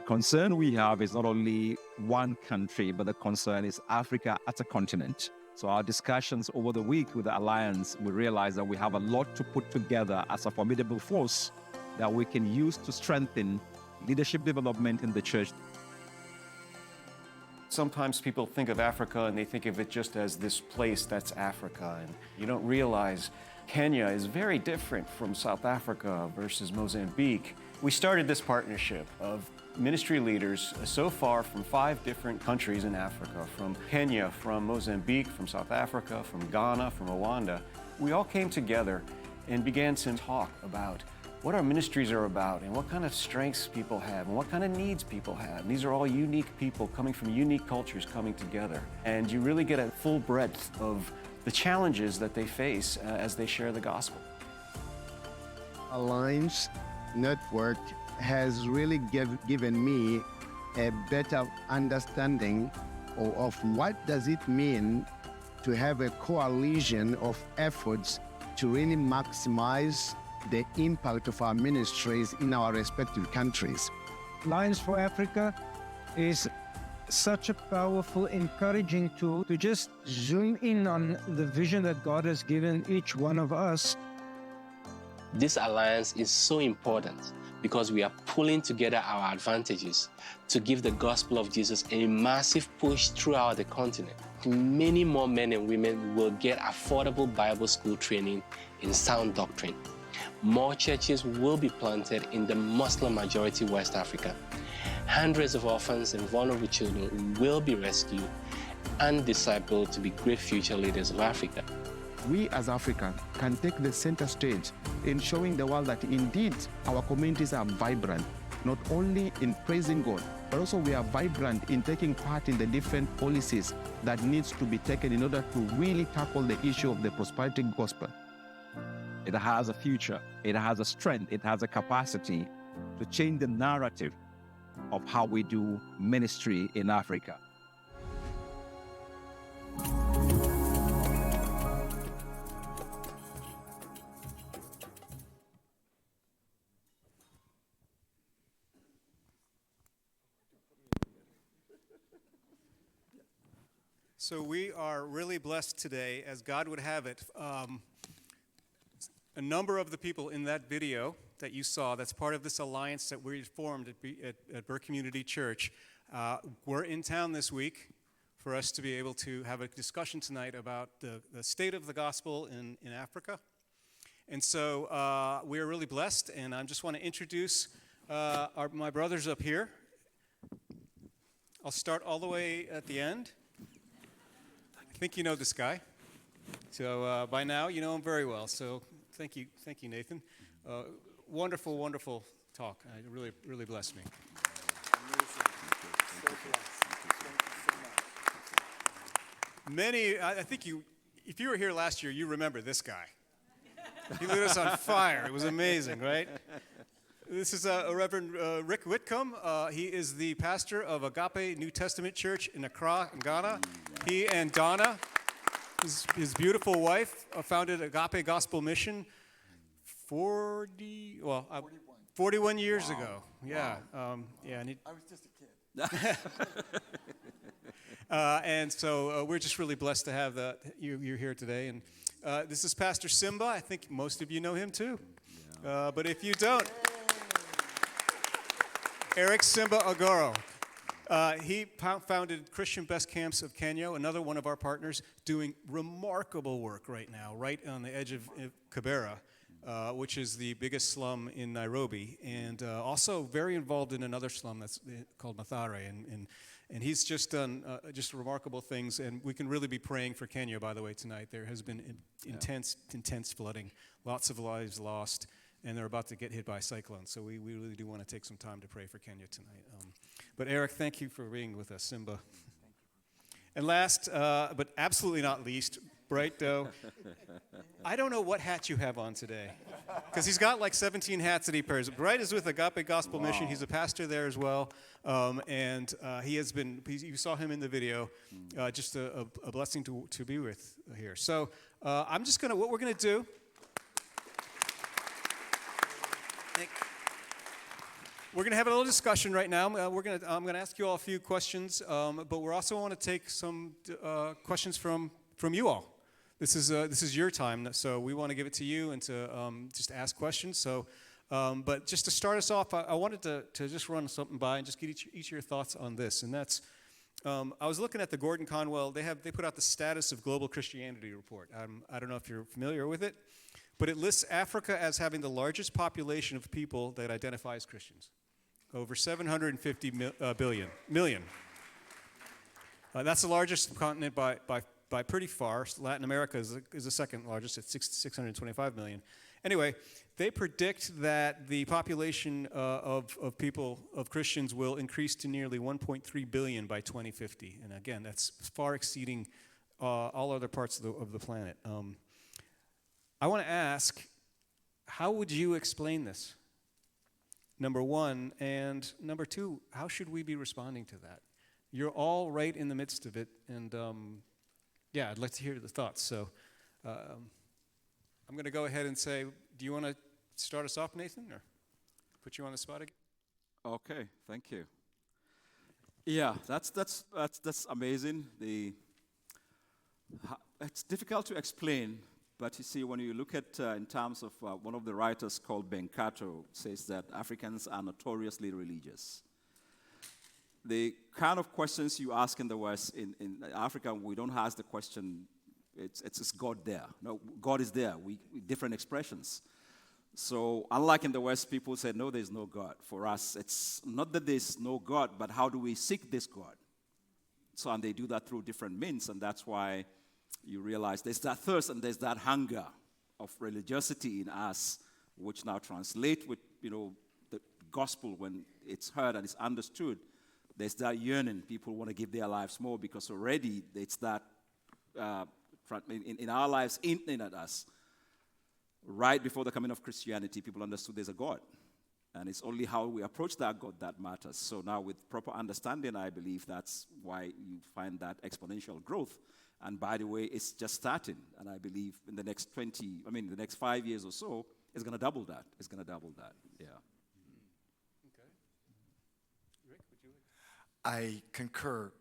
concern we have is not only one country, but the concern is Africa as a continent. So our discussions over the week with the Alliance, we realize that we have a lot to put together as a formidable force that we can use to strengthen leadership development in the church. Sometimes people think of Africa and they think of it just as this place that's Africa, and you don't realize Kenya is very different from South Africa versus Mozambique. We started this partnership of ministry leaders so far from 5 different countries in Africa, from Kenya, from Mozambique, from South Africa, from Ghana, from Rwanda. We all came together and began to talk about what our ministries are about and what kind of strengths people have and what kind of needs people have. And these are all unique people coming from unique cultures coming together. And you really get a full breadth of the challenges that they face as they share the gospel. Alliance Network has really given me a better understanding of what does it mean to have a coalition of efforts to really maximize the impact of our ministries in our respective countries. Alliance for Africa is such a powerful, encouraging tool to just zoom in on the vision that God has given each one of us. This alliance is so important because we are pulling together our advantages to give the gospel of Jesus a massive push throughout the continent. Many more men and women will get affordable Bible school training in sound doctrine. More churches will be planted in the Muslim-majority West Africa. Hundreds of orphans and vulnerable children will be rescued and discipled to be great future leaders of Africa. We as Africans can take the center stage in showing the world that indeed our communities are vibrant, not only in praising God, but also we are vibrant in taking part in the different policies that needs to be taken in order to really tackle the issue of the prosperity gospel. It has a future, it has a strength, it has a capacity to change the narrative of how we do ministry in Africa. So we are really blessed today, as God would have it. A number of the people in that video that you saw, that's part of this alliance that we formed at Burke Community Church, were in town this week for us to be able to have a discussion tonight about the state of the gospel in Africa. And so we are really blessed, and I just want to introduce my brothers up here. I'll start all the way at the end. I think you know this guy. So by now, you know him very well. So thank you, Nathan. Wonderful, wonderful talk. It really blessed me. Many, I think if you were here last year, you remember this guy. He lit us on fire. It was amazing, right? This is Reverend Rick Whitcomb. He is the pastor of Agape New Testament Church in Accra, in Ghana. He and Donna, his beautiful wife, founded Agape Gospel Mission 41 years ago. Yeah, yeah. And I was just a kid. And so we're just really blessed to have you're here today. And this is Pastor Simba. I think most of you know him too. Yeah. But if you don't, Eric Simba Agoro. He founded Christian Best Camps of Kenya, another one of our partners, doing remarkable work right now, right on the edge of Kibera, which is the biggest slum in Nairobi, and also very involved in another slum that's called Mathare, and he's just done just remarkable things, and we can really be praying for Kenya, by the way, tonight. There has been intense flooding, lots of lives lost, and they're about to get hit by a cyclone, so we really do want to take some time to pray for Kenya tonight. But Eric, thank you for being with us, Simba. And last, but absolutely not least, Bright Doe. I don't know what hat you have on today, because he's got like 17 hats that he wears. Bright is with Agape Gospel Mission. He's a pastor there as well, and he has been. You saw him in the video. Just a blessing to be with here. So I'm just gonna. What we're gonna do. We're going to have a little discussion right now. I'm going to ask you all a few questions, but we're also want to take some questions from you all. This is your time, so we want to give it to you and to just ask questions. So, but just to start us off, I wanted to just run something by and just get each of your thoughts on this, and that's I was looking at the Gordon Conwell. They put out the Status of Global Christianity report. I don't know if you're familiar with it, but it lists Africa as having the largest population of people that identify as Christians. Over 750 million. That's the largest continent by pretty far. Latin America is the second largest at 625 million. Anyway, they predict that the population of people, of Christians, will increase to nearly 1.3 billion by 2050. And again, that's far exceeding all other parts of the planet. I want to ask, how would you explain this? Number one, and number two, how should we be responding to that? You're all right in the midst of it, and yeah, I'd like to hear the thoughts. So I'm going to go ahead and say, do you want to start us off, Nathan, or put you on the spot again? Okay, thank you. Yeah, that's amazing. It's difficult to explain. But you see, when you look at, in terms of one of the writers called Benkato, says that Africans are notoriously religious. The kind of questions you ask in the West, in Africa, we don't ask the question, is God there? No, God is there. We different expressions. So unlike in the West, people say, no, there's no God. For us, it's not that there's no God, but how do we seek this God? So, and they do that through different means, and that's why you realize there's that thirst and there's that hunger of religiosity in us, which now translate with, the gospel when it's heard and it's understood. There's that yearning. People want to give their lives more because already it's that in our lives, in at us. Right before the coming of Christianity, people understood there's a God. And it's only how we approach that God that matters. So now with proper understanding, I believe that's why you find that exponential growth. And by the way, it's just starting. And I believe in the next 5 years or so, it's going to double that. It's going to double that, yeah. Okay. Rick, would you like? I concur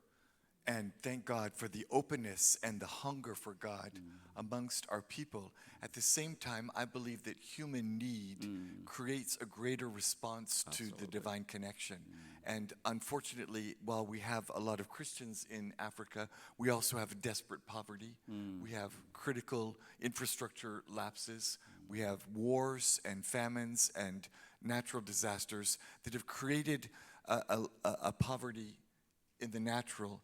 and thank God for the openness and the hunger for God amongst our people. At the same time, I believe that human need creates a greater response to the divine connection. And unfortunately, while we have a lot of Christians in Africa, we also have desperate poverty. We have critical infrastructure lapses. We have wars and famines and natural disasters that have created a poverty in the natural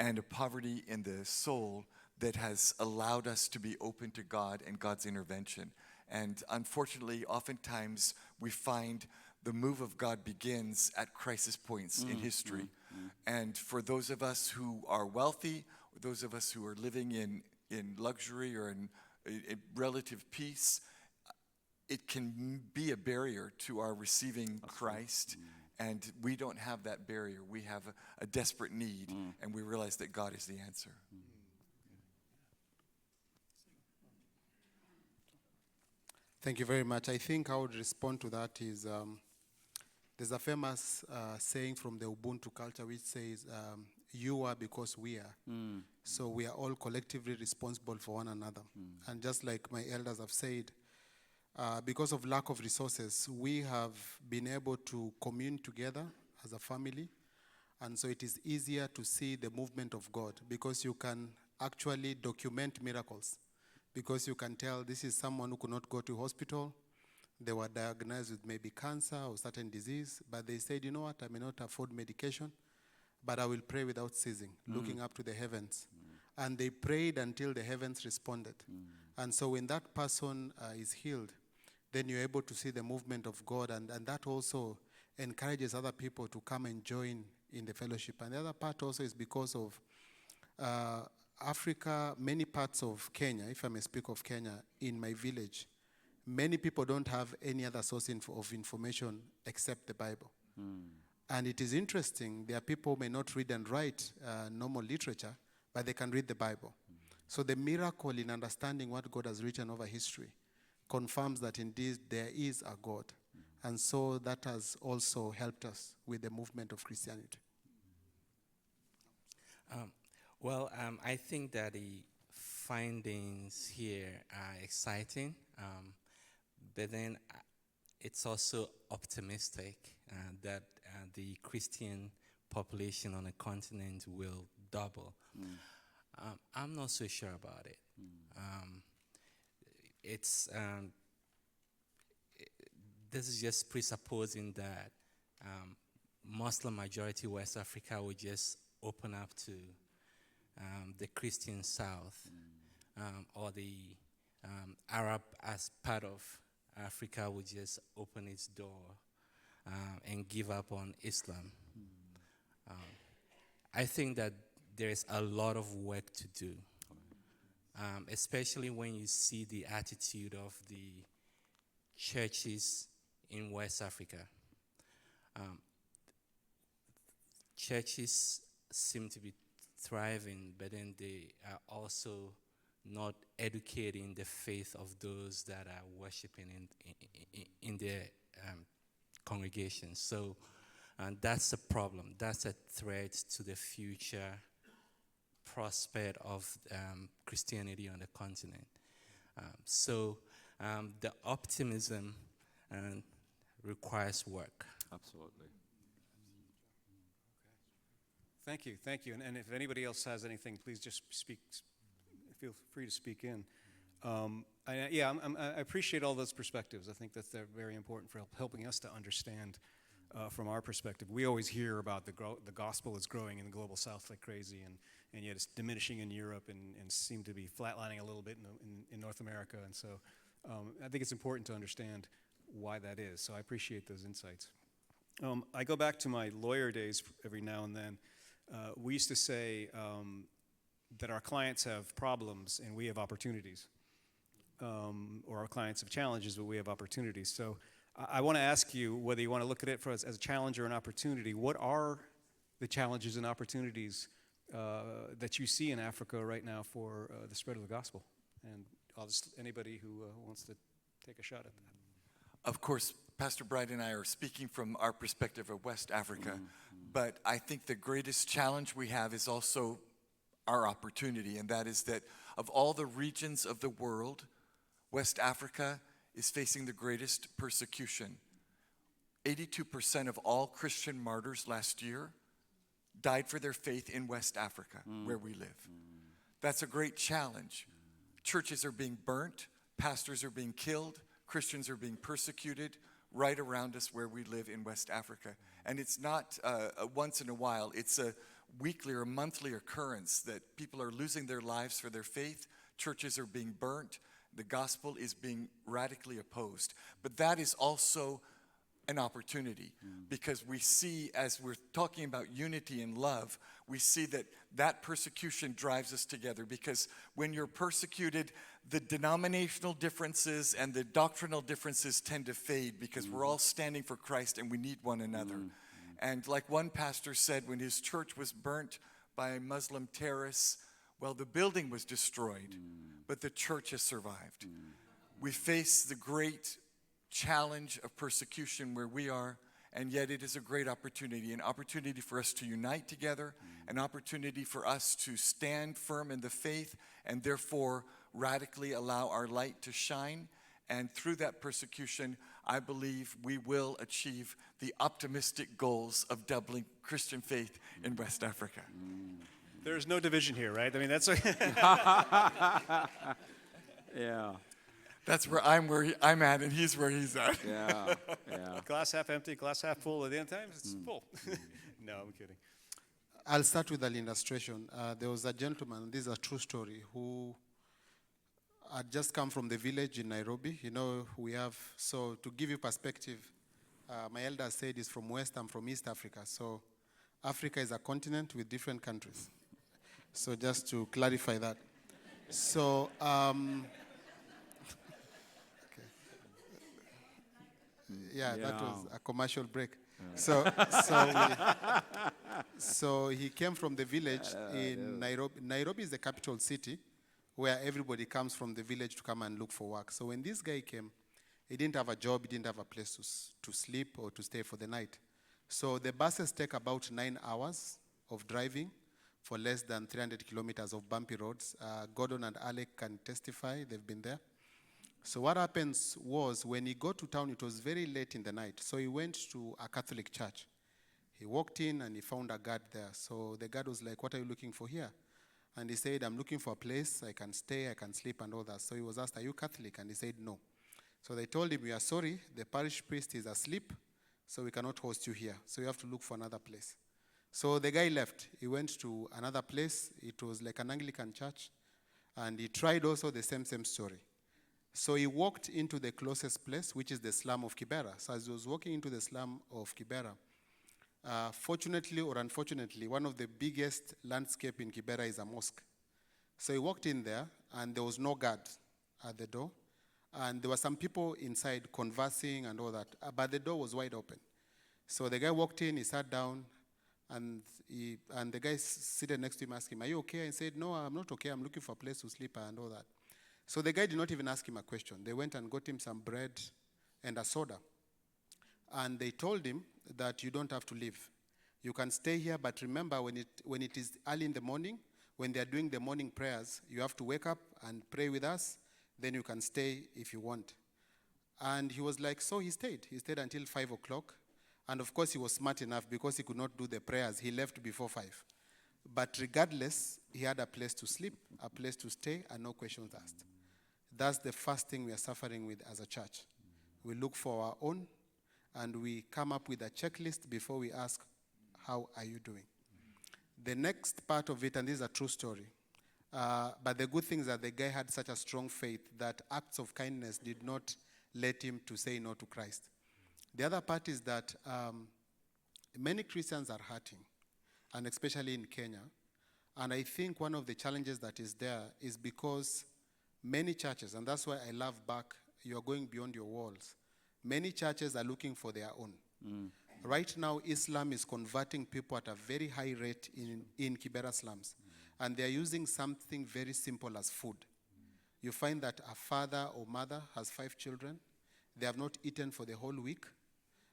and a poverty in the soul that has allowed us to be open to God and God's intervention. And unfortunately, oftentimes we find the move of God begins at crisis points in history. And for those of us who are wealthy, or those of us who are living in luxury or in relative peace, it can be a barrier to our receiving Christ. And we don't have that barrier. We have a desperate need, and we realize that God is the answer. Thank you very much. I think I would respond to that is, there's a famous saying from the Ubuntu culture which says, you are because we are. So we are all collectively responsible for one another. And just like my elders have said, because of lack of resources, we have been able to commune together as a family. And so it is easier to see the movement of God because you can actually document miracles. Because you can tell this is someone who could not go to hospital. They were diagnosed with maybe cancer or certain disease, but they said, you know what, I may not afford medication, but I will pray without ceasing, looking up to the heavens. And they prayed until the heavens responded. And so when that person is healed, then you're able to see the movement of God, and that also encourages other people to come and join in the fellowship. And the other part also is because of Africa, many parts of Kenya, if I may speak of Kenya, in my village, many people don't have any other source of information except the Bible. And it is interesting, there are people who may not read and write normal literature, but they can read the Bible. So the miracle in understanding what God has written over history confirms that indeed there is a God. And so that has also helped us with the movement of Christianity. I think that the findings here are exciting, but then it's also optimistic that the Christian population on the continent will double. I'm not so sure about it. This is just presupposing that Muslim majority West Africa will just open up to the Christian South, or the Arab as part of Africa will just open its door and give up on Islam. I think that there is a lot of work to do, especially when you see the attitude of the churches in West Africa. Churches seem to be thriving, but then they are also not educating the faith of those that are worshiping in their congregations. So that's a problem. That's a threat to the future prospect of Christianity on the continent. So the optimism requires work. Absolutely. Thank you. And if anybody else has anything, please just feel free to speak in. I appreciate all those perspectives. I think that they're very important for helping us to understand from our perspective. We always hear about the gospel is growing in the global south like crazy, and yet it's diminishing in Europe and seem to be flatlining a little bit in North America. And so I think it's important to understand why that is. So I appreciate those insights. I go back to my lawyer days every now and then. We used to say that our clients have problems and we have opportunities, or our clients have challenges but we have opportunities. So I want to ask you whether you want to look at it as a challenge or an opportunity. What are the challenges and opportunities that you see in Africa right now for the spread of the gospel? And anybody who wants to take a shot at that. Of course, Pastor Bright and I are speaking from our perspective of West Africa, but I think the greatest challenge we have is also our opportunity, and that is that of all the regions of the world, West Africa is facing the greatest persecution. 82% of all Christian martyrs last year died for their faith in West Africa, where we live. That's a great challenge. Churches are being burnt, pastors are being killed, Christians are being persecuted right around us where we live in West Africa. And it's not a once in a while, it's a weekly or monthly occurrence that people are losing their lives for their faith, churches are being burnt, the gospel is being radically opposed. But that is also an opportunity, because we see, as we're talking about unity and love, we see that persecution drives us together, because when you're persecuted, the denominational differences and the doctrinal differences tend to fade, because we're all standing for Christ and we need one another. And like one pastor said, when his church was burnt by Muslim terrorists, well, the building was destroyed, but the church has survived. We face the great challenge of persecution where we are, and yet it is a great opportunity, an opportunity for us to unite together, an opportunity for us to stand firm in the faith and therefore radically allow our light to shine. And through that persecution, I believe we will achieve the optimistic goals of doubling Christian faith in West Africa. There's no division here, right? I mean, that's Yeah. That's where I'm at, and he's where he's at. Yeah. glass half empty, glass half full. At the end of times, it's full. No, I'm kidding. I'll start with an illustration. There was a gentleman, this is a true story, who had just come from the village in Nairobi. You know, so to give you perspective, my elder said he's from West, I'm from East Africa. So Africa is a continent with different countries. So just to clarify that. So, that was a commercial break. Yeah. So he came from the village in Nairobi. Nairobi is the capital city where everybody comes from the village to come and look for work. So when this guy came, He didn't have a job, he didn't have a place to sleep or to stay for the night. So the buses take about 9 hours of driving for less than 300 kilometers of bumpy roads. Gordon and Alec can testify, they've been there. So what happens was, when he got to town, it was very late in the night. So he went to a Catholic church. He walked in and he found a guard there. So the guard was like, "What are you looking for here?" And he said, "I'm looking for a place I can stay, I can sleep and all that." So he was asked, "Are you Catholic?" And he said, "No." So they told him, "We are sorry, the parish priest is asleep, so we cannot host you here. So you have to look for another place." So the guy left. He went to another place. It was like an Anglican church. And he tried also the same story. So he walked into the closest place, which is the slum of Kibera. So as he was walking into the slum of Kibera, fortunately or unfortunately, one of the biggest landscape in Kibera is a mosque. So he walked in there, and there was no guard at the door. And there were some people inside conversing and all that, but the door was wide open. So the guy walked in, he sat down, and the guy seated next to him asked him, "Are you okay?" And he said, "No, I'm not okay. I'm looking for a place to sleep and all that." So the guy did not even ask him a question. They went and got him some bread and a soda. And they told him that you don't have to leave. You can stay here, but remember, when it is early in the morning, when they are doing the morning prayers, you have to wake up and pray with us. Then you can stay if you want. And he was like, so he stayed. He stayed until 5 o'clock. And of course, he was smart enough, because he could not do the prayers. He left before 5. But regardless, he had a place to sleep, a place to stay, and no questions asked. That's the first thing we are suffering with as a church. We look for our own, and we come up with a checklist before we ask, "How are you doing?" The next part of it, and this is a true story, but the good thing is that the guy had such a strong faith that acts of kindness did not let him to say no to Christ. The other part is that many Christians are hurting, and especially in Kenya. And I think one of the challenges that is there is because many churches, and that's why I love Burke, you are going beyond your walls. Many churches are looking for their own. Right now, Islam is converting people at a very high rate in Kibera slums. And they are using something very simple as food. You find that a father or mother has 5 children. They have not eaten for the whole week.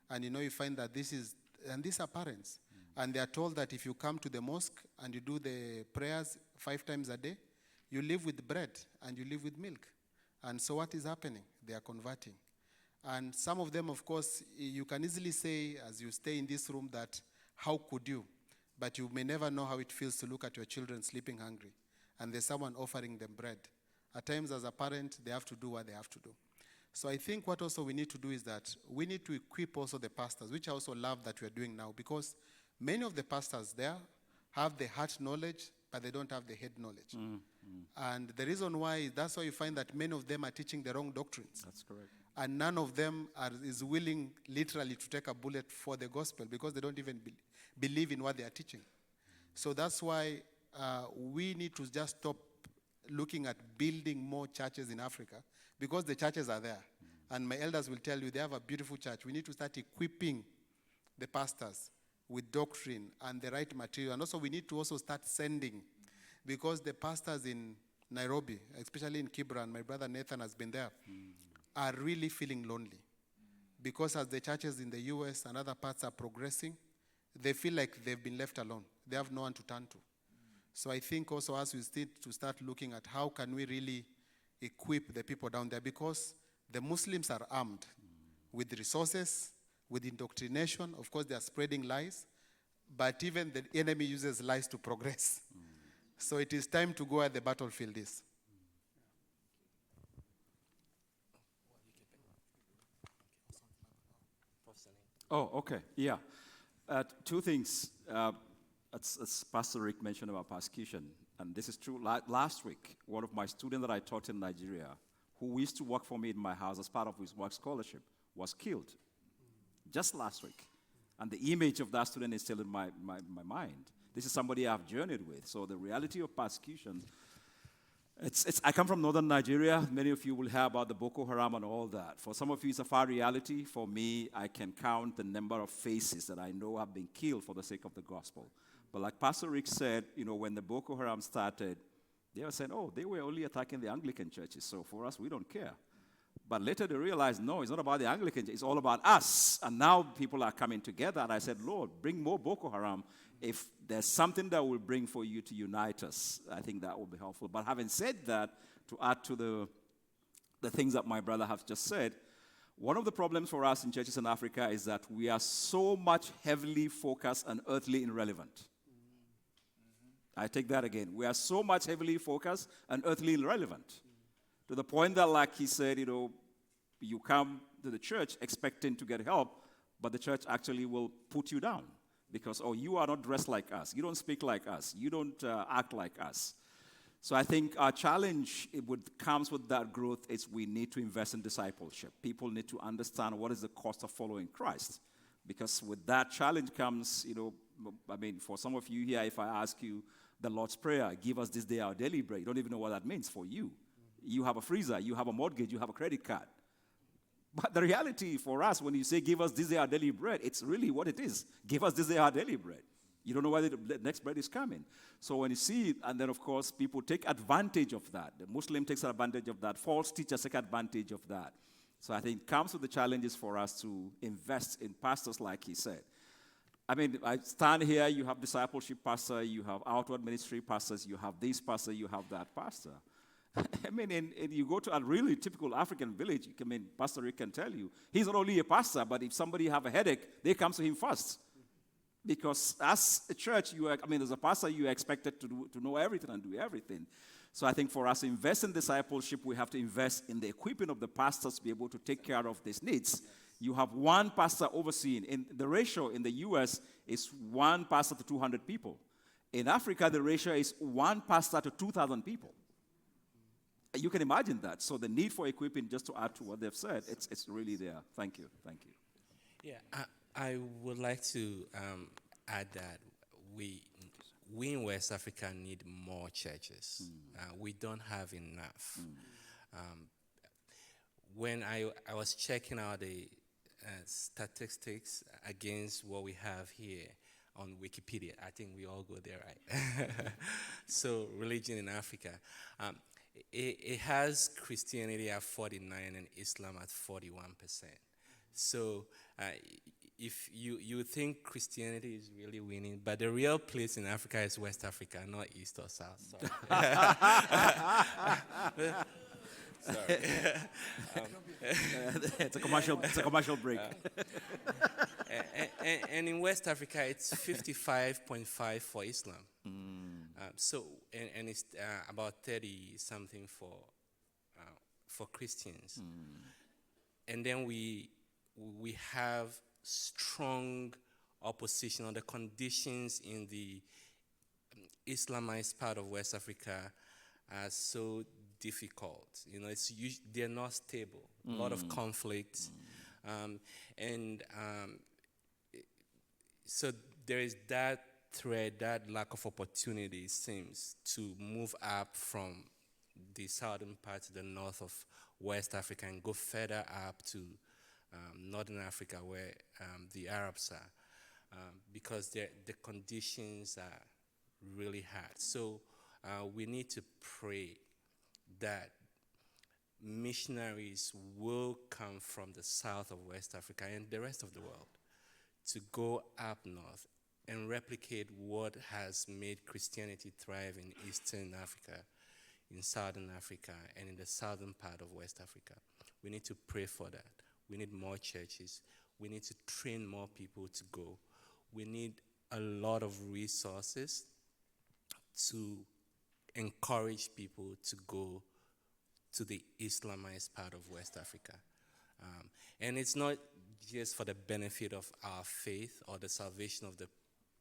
And you find that these are parents. And they are told that if you come to the mosque and you do the prayers 5 times a day, you live with bread and you live with milk. And so what is happening? They are converting. And some of them, of course, you can easily say, as you stay in this room, that how could you? But you may never know how it feels to look at your children sleeping hungry, and there's someone offering them bread. At times, as a parent, they have to do what they have to do. So I think what also we need to do is that we need to equip also the pastors, which I also love that we are doing now, because many of the pastors there have the heart knowledge, but they don't have the head knowledge. And the reason why, that's why you find that many of them are teaching the wrong doctrines. That's correct. And none of them is willing literally to take a bullet for the gospel, because they don't even believe in what they are teaching. So that's why we need to just stop looking at building more churches in Africa, because the churches are there. And my elders will tell you they have a beautiful church. We need to start equipping the pastors with doctrine and the right material. And also we need to also start sending, because the pastors in Nairobi, especially in Kibra, and my brother Nathan has been there, are really feeling lonely. Because as the churches in the US and other parts are progressing, they feel like they've been left alone. They have no one to turn to. So I think also as we need to start looking at how can we really equip the people down there, because the Muslims are armed with resources, with indoctrination. Of course, they are spreading lies, but even the enemy uses lies to progress. So it is time to go where the battlefield is. Oh, okay. Yeah. 2 things. As Pastor Rick mentioned about persecution, and this is true. Last week, one of my students that I taught in Nigeria, who used to work for me in my house as part of his work scholarship, was killed just last week. And the image of that student is still in my mind. This is somebody I've journeyed with. So the reality of persecution, I come from northern Nigeria. Many of you will hear about the Boko Haram and all that. For some of you, it's a far reality. For me, I can count the number of faces that I know have been killed for the sake of the gospel. But like Pastor Rick said, when the Boko Haram started, they were saying, oh, they were only attacking the Anglican churches. So for us, we don't care. But later they realized, no, it's not about the Anglicans, it's all about us. And now people are coming together. And I said, Lord, bring more Boko Haram. If there's something that will bring for you to unite us, I think that will be helpful. But having said that, to add to the things that my brother has just said, one of the problems for us in churches in Africa is that we are so much heavily focused on earthly irrelevant. I take that again. We are so much heavily focused on earthly irrelevant. To the point that, like he said, you come to the church expecting to get help, but the church actually will put you down because, you are not dressed like us. You don't speak like us. You don't act like us. So I think our challenge comes with that growth is we need to invest in discipleship. People need to understand what is the cost of following Christ. Because with that challenge comes, for some of you here, if I ask you the Lord's Prayer, give us this day our daily bread, you don't even know what that means for you. You have a freezer, you have a mortgage, you have a credit card. But the reality for us, when you say give us this day our daily bread, it's really what it is. Give us this day our daily bread. You don't know whether the next bread is coming. So when you see it, and then of course people take advantage of that. The Muslim takes advantage of that. False teachers take advantage of that. So I think it comes with the challenges for us to invest in pastors like he said. I stand here, you have discipleship pastor, you have outward ministry pastors, you have this pastor, you have that pastor. You go to a really typical African village, Pastor Rick can tell you, he's not only a pastor, but if somebody have a headache, they come to him first. Because as a church, as a pastor, you are expected to know everything and do everything. So I think for us to invest in discipleship, we have to invest in the equipping of the pastors to be able to take care of these needs. You have one pastor overseeing. In the ratio in the U.S. is one pastor to 200 people. In Africa, the ratio is one pastor to 2,000 people. You can imagine that. So the need for equipping, just to add to what they've said, it's really there. Thank you. Yeah, I would like to add that we in West Africa need more churches. We don't have enough. When I was checking out the statistics against what we have here on Wikipedia, I think we all go there, right? So religion in Africa. It has Christianity at 49 and Islam at 41%. So if you think Christianity is really winning, but the real place in Africa is West Africa, not East or South. Sorry. It's a commercial break. And in West Africa, it's 55.5 for Islam. And it's about 30 something for Christians. And then we have strong opposition on the conditions in the Islamized part of West Africa are so difficult. They're not stable. A lot of conflict, so there is that thread, that lack of opportunity seems to move up from the southern part to the north of West Africa and go further up to Northern Africa where the Arabs are, because the conditions are really hard. So we need to pray that missionaries will come from the south of West Africa and the rest of the world to go up north and replicate what has made Christianity thrive in Eastern Africa, in Southern Africa, and in the southern part of West Africa. We need to pray for that. We need more churches. We need to train more people to go. We need a lot of resources to encourage people to go to the Islamized part of West Africa. And it's not just for the benefit of our faith or the salvation of the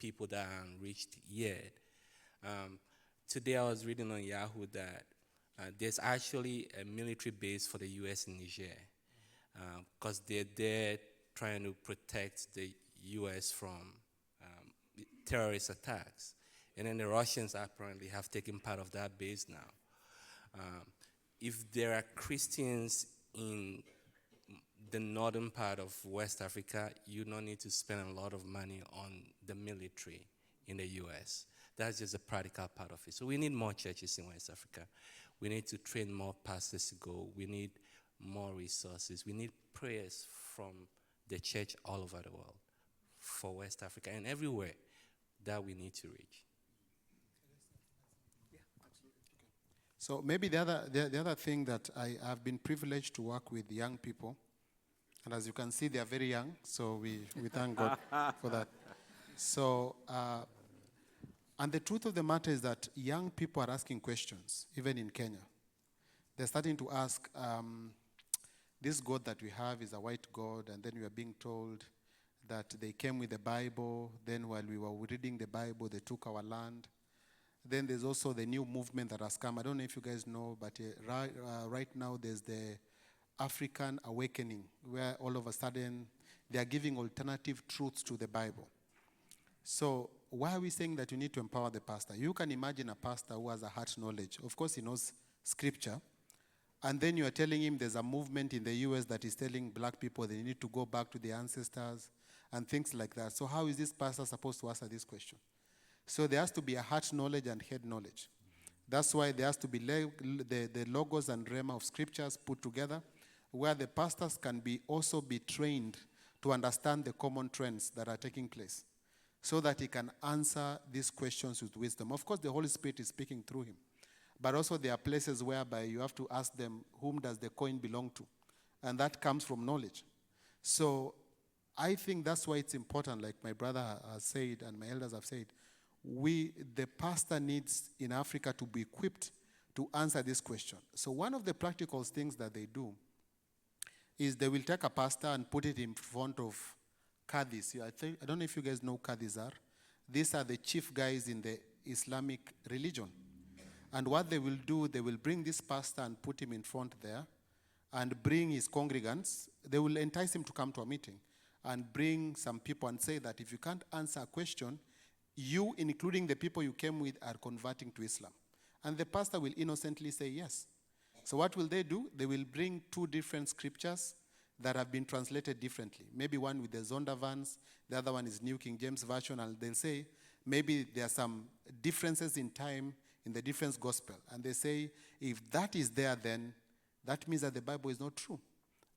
people that aren't reached yet. Today I was reading on Yahoo that there's actually a military base for the U.S. in Niger, because they're there trying to protect the U.S. from terrorist attacks. And then the Russians apparently have taken part of that base now. If there are Christians in the northern part of West Africa, you don't need to spend a lot of money on the military in the U.S. That's just a practical part of it. So we need more churches in West Africa. We need to train more pastors to go. We need more resources. We need prayers from the church all over the world for West Africa and everywhere that we need to reach. So maybe the other thing that I have been privileged to work with young people, and as you can see, they are very young, so we thank God for that. So, and the truth of the matter is that young people are asking questions, even in Kenya. They're starting to ask, this God that we have is a white God, and then we are being told that they came with the Bible, then while we were reading the Bible, they took our land. Then there's also the new movement that has come. I don't know if you guys know, but right now there's the African awakening, where all of a sudden they are giving alternative truths to the Bible. So why are we saying that you need to empower the pastor? You can imagine a pastor who has a heart knowledge. Of course, he knows scripture. And then you are telling him there's a movement in the US that is telling black people they need to go back to their ancestors and things like that. So how is this pastor supposed to answer this question? So there has to be a heart knowledge and head knowledge. That's why there has to be the logos and rhema of scriptures put together, where the pastors can also be trained to understand the common trends that are taking place, so that he can answer these questions with wisdom. Of course, the Holy Spirit is speaking through him. But also there are places whereby you have to ask them, whom does the coin belong to? And that comes from knowledge. So I think that's why it's important, like my brother has said and my elders have said, the pastor needs in Africa to be equipped to answer this question. So one of the practical things that they do is they will take a pastor and put it in front of Qadis. I don't know if you guys know Qadis are. These are the chief guys in the Islamic religion. And what they will do, they will bring this pastor and put him in front there and bring his congregants. They will entice him to come to a meeting and bring some people and say that if you can't answer a question, you, including the people you came with, are converting to Islam. And the pastor will innocently say yes. So what will they do? They will bring two different scriptures that have been translated differently. Maybe one with the Zondervans, the other one is New King James Version, and they'll say maybe there are some differences in time in the different gospel. And they say, if that is there, then that means that the Bible is not true.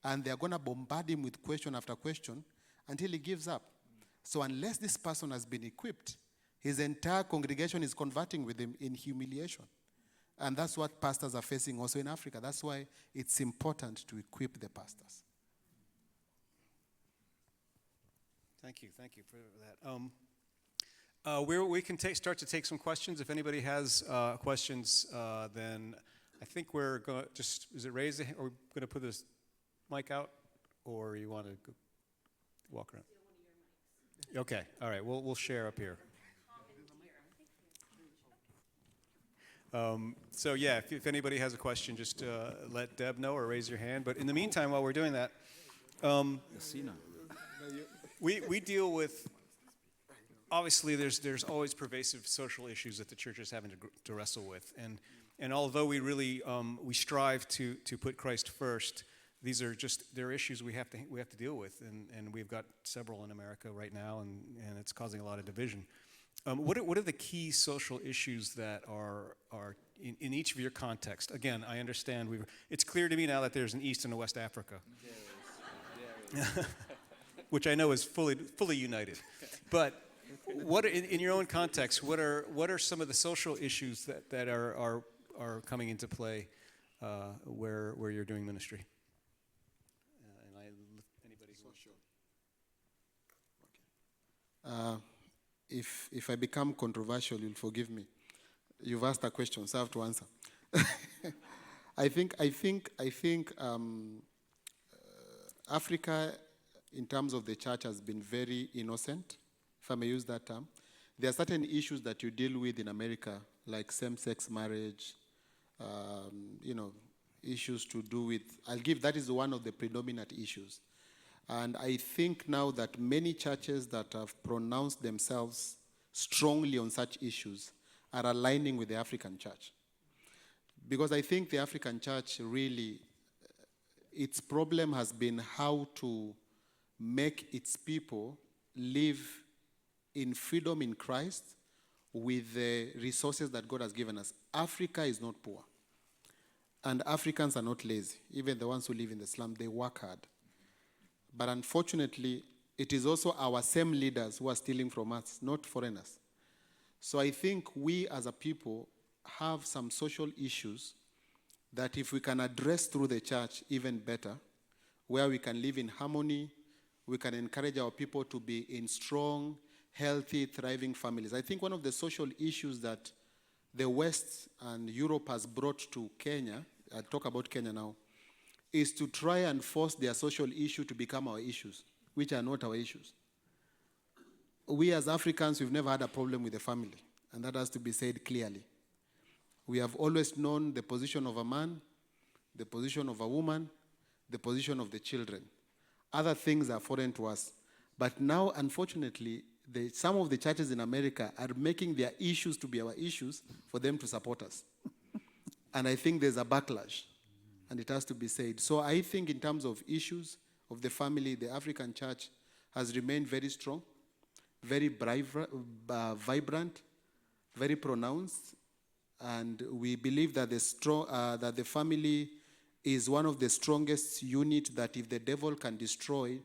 And they're going to bombard him with question after question until he gives up. So unless this person has been equipped, his entire congregation is converting with him in humiliation. And that's what pastors are facing also in Africa. That's why it's important to equip the pastors. Thank you for that. We can start to take some questions. If anybody has questions, then I think we're going to just, is it raise the hand? Are we going to put this mic out? Or you want to walk around? Okay, all right, we'll share up here. So yeah, if anybody has a question, just let Deb know or raise your hand. But in the meantime, while we're doing that, we deal with, obviously there's always pervasive social issues that the church is having to wrestle with. And although we really, we strive to put Christ first, they're issues we have to deal with. And we've got several in America right now, and it's causing a lot of division. What are the key social issues that are in each of your context? Again, I understand it's clear to me now that there's an East and a West Africa, which I know is fully united. But what in your own context, what are some of the social issues that are coming into play where you're doing ministry? Anybody who If I become controversial, you'll forgive me. You've asked a question, so I have to answer. I think Africa, in terms of the church, has been very innocent, if I may use that term. There are certain issues that you deal with in America, like same-sex marriage, issues to do with, that is one of the predominant issues. And I think now that many churches that have pronounced themselves strongly on such issues are aligning with the African church. Because I think the African church really, its problem has been how to make its people live in freedom in Christ with the resources that God has given us. Africa is not poor. And Africans are not lazy. Even the ones who live in the slum, they work hard. But unfortunately, it is also our same leaders who are stealing from us, not foreigners. So I think we as a people have some social issues that if we can address through the church even better, where we can live in harmony, we can encourage our people to be in strong, healthy, thriving families. I think one of the social issues that the West and Europe has brought to Kenya, I'll talk about Kenya now, is to try and force their social issue to become our issues, which are not our issues. We as Africans, we've never had a problem with the family, and that has to be said clearly. We have always known the position of a man, the position of a woman, the position of the children. Other things are foreign to us. But now, unfortunately, some of the churches in America are making their issues to be our issues for them to support us. And I think there's a backlash, and it has to be said. So I think in terms of issues of the family, the African church has remained very strong, very vibrant, very pronounced, and we believe that the family is one of the strongest units that if the devil can destroy,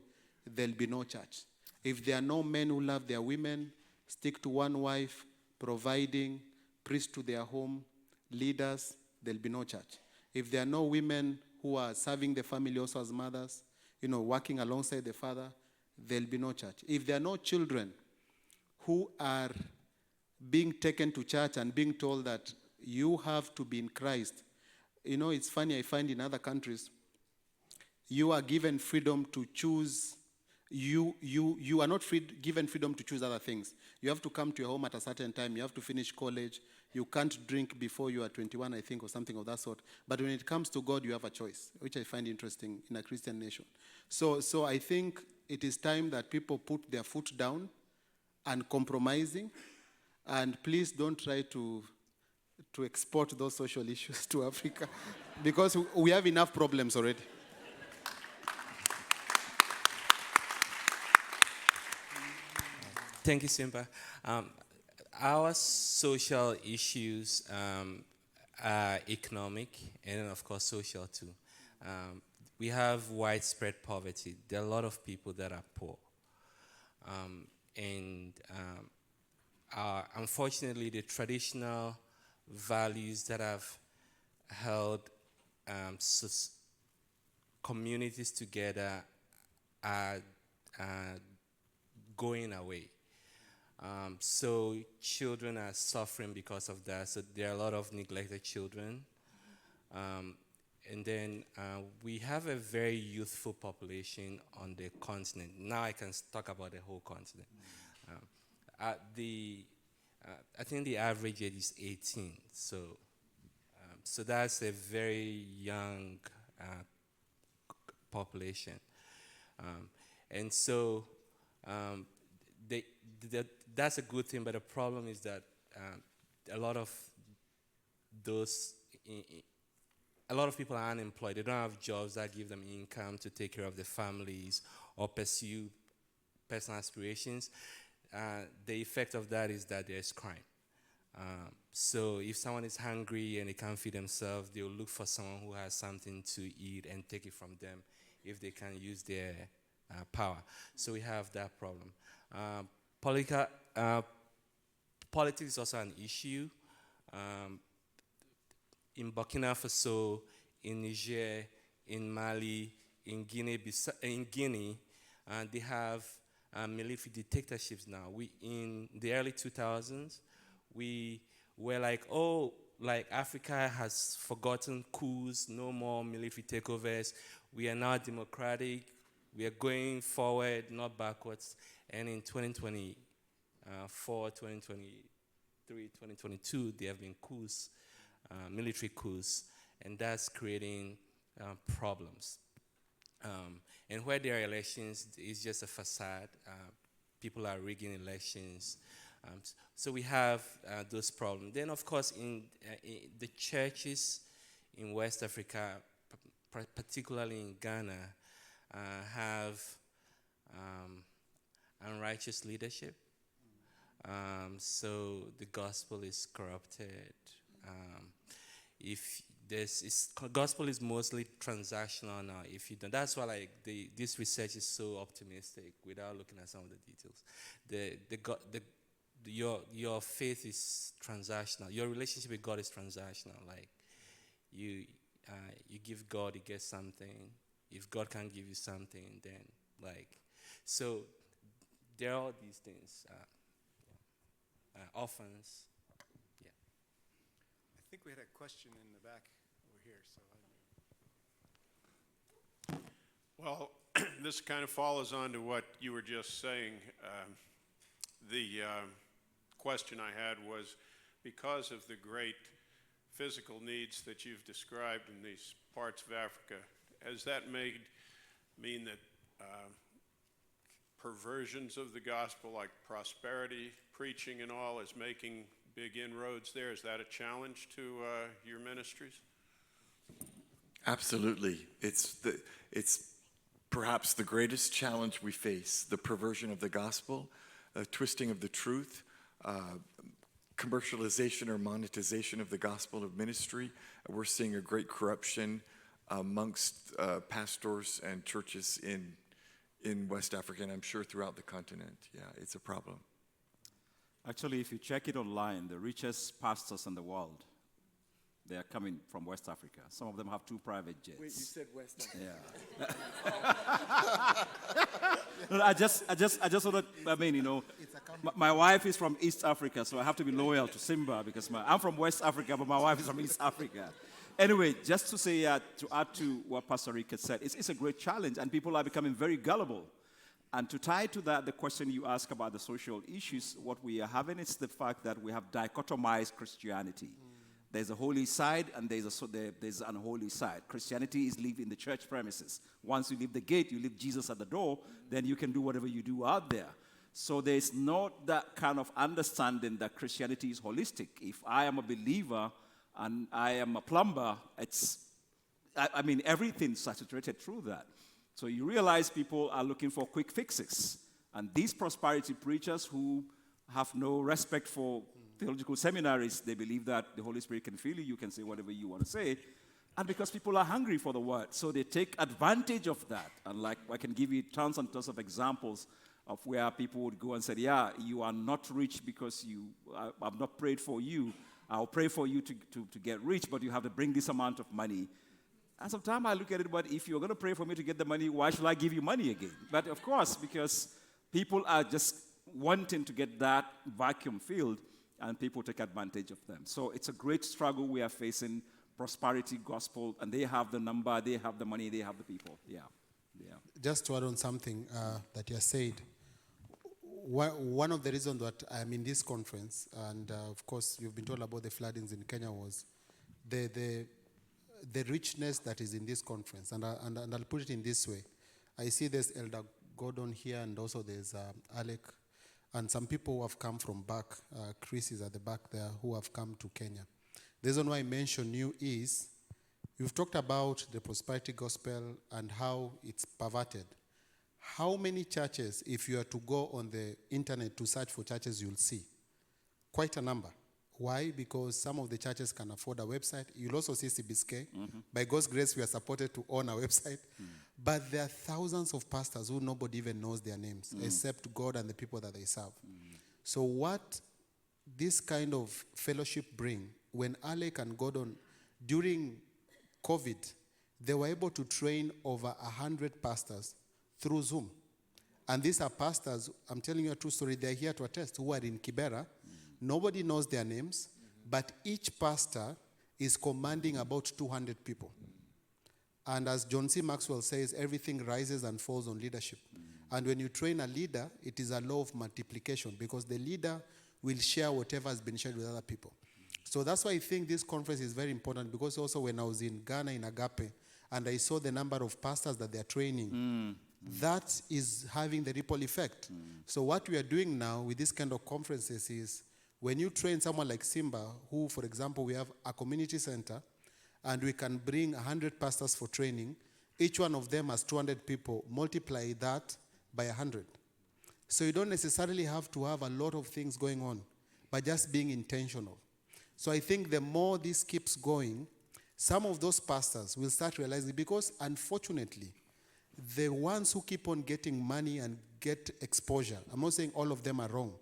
there'll be no church. If there are no men who love their women, stick to one wife, providing, priests to their home, leaders, there'll be no church. If there are no women who are serving the family also as mothers, working alongside the father, there'll be no church. If there are no children who are being taken to church and being told that you have to be in Christ, it's funny, I find in other countries, you are given freedom to choose. You are not given freedom to choose other things. You have to come to your home at a certain time. You have to finish college. You can't drink before you are 21, I think, or something of that sort. But when it comes to God, you have a choice, which I find interesting in a Christian nation. So I think it is time that people put their foot down and compromising. And please don't try to export those social issues to Africa because we have enough problems already. Thank you, Simba. Our social issues are economic and then, of course, social too. We have widespread poverty. There are a lot of people that are poor. Unfortunately, the traditional values that have held communities together are going away. So children are suffering because of that. So there are a lot of neglected children. And then we have a very youthful population on the continent. Now I can talk about the whole continent. I think the average age is 18. So that's a very young population. And so that's a good thing, but the problem is that a lot of people are unemployed. They don't have jobs that give them income to take care of their families or pursue personal aspirations. The effect of that is that there's crime. So if someone is hungry and they can't feed themselves, they'll look for someone who has something to eat and take it from them if they can use their power. So we have that problem. Politics is also an issue. In Burkina Faso, in Niger, in Mali, in Guinea, they have military dictatorships now. In the early 2000s, we were like, Africa has forgotten coups, no more military takeovers. We are now democratic. We are going forward, not backwards. And in 2024, 2023, 2022, there have been coups, military coups, and that's creating problems. And where there are elections, it's just a facade. People are rigging elections. So we have those problems. Then, of course, in the churches in West Africa, particularly in Ghana, have unrighteous leadership. So the gospel is corrupted. If gospel is mostly transactional now. If you don't, that's why like this research is so optimistic without looking at some of the details. Your faith is transactional. Your relationship with God is transactional. Like you give God, you get something. If God can't give you something, then like so there are all these things. Orphans. Yeah. I think we had a question in the back over here. Well, this kind of follows on to what you were just saying. The question I had was, because of the great physical needs that you've described in these parts of Africa, has that mean that perversions of the gospel, like prosperity preaching and all, is making big inroads there? Is that a challenge to your ministries? Absolutely. It's perhaps the greatest challenge we face, the perversion of the gospel, twisting of the truth, commercialization or monetization of the gospel of ministry. We're seeing a great corruption amongst pastors and churches in West Africa, and I'm sure throughout the continent. Yeah, it's a problem. Actually, if you check it online, the richest pastors in the world, they are coming from West Africa. Some of them have 2 private jets. Wait, you said West Africa. Yeah. No, I just wanted, I mean, you know, my wife is from East Africa, so I have to be loyal to Simba because I'm from West Africa, but my wife is from East Africa. Anyway, just to say, to add to what Pastor Rick had said, it's a great challenge, and people are becoming very gullible. And to tie to that, the question you ask about the social issues, what we are having is the fact that we have dichotomized Christianity. There's a holy side and there's an unholy side. Christianity is lived in the church premises. Once you leave the gate, you leave Jesus at the door, then you can do whatever you do out there. So there's not that kind of understanding that Christianity is holistic. If I am a believer and I am a plumber, everything's saturated through that. So you realize people are looking for quick fixes. And these prosperity preachers who have no respect for theological seminaries, they believe that the Holy Spirit can fill you, you can say whatever you want to say. And because people are hungry for the word, so they take advantage of that. And like I can give you tons and tons of examples of where people would go and say, yeah, you are not rich because I've not prayed for you. I'll pray for you to get rich, but you have to bring this amount of money. And sometimes I look at it, but if you're going to pray for me to get the money, why should I give you money again? But of course, because people are just wanting to get that vacuum filled, and people take advantage of them. So it's a great struggle we are facing, prosperity gospel, and they have the number, they have the money, they have the people. Yeah. Just to add on something that you said, one of the reasons that I'm in this conference, and of course you've been told about the floodings in Kenya, was the richness that is in this conference. And I'll put it in this way. I see there's Elder Gordon here, and also there's Alec, and some people who have come from back. Chris is at the back there, who have come to Kenya. The reason why I mention you is, you've talked about the prosperity gospel and how it's perverted. How many churches, if you are to go on the internet to search for churches, you'll see? Quite a number. Why? Because some of the churches can afford a website. You'll also see CBSK. Mm-hmm. By God's grace, we are supported to own a website. But there are thousands of pastors who nobody even knows their names, except God and the people that they serve. So what this kind of fellowship bring, when Alec and Gordon, during COVID, they were able to train over 100 pastors through Zoom. And these are pastors, I'm telling you a true story, they're here to attest, who are in Kibera. Nobody knows their names, but each pastor is commanding about 200 people. And as John C. Maxwell says, everything rises and falls on leadership. And when you train a leader, it is a law of multiplication, because the leader will share whatever has been shared with other people. So that's why I think this conference is very important, because also when I was in Ghana in Agape, and I saw the number of pastors that they are training, that is having the ripple effect. So what we are doing now with this kind of conferences is, when you train someone like Simba, who, for example, we have a community center, and we can bring 100 pastors for training, each one of them has 200 people, multiply that by 100. So you don't necessarily have to have a lot of things going on, but just being intentional. So I think the more this keeps going, some of those pastors will start realizing, because unfortunately, the ones who keep on getting money and get exposure, I'm not saying all of them are wrong,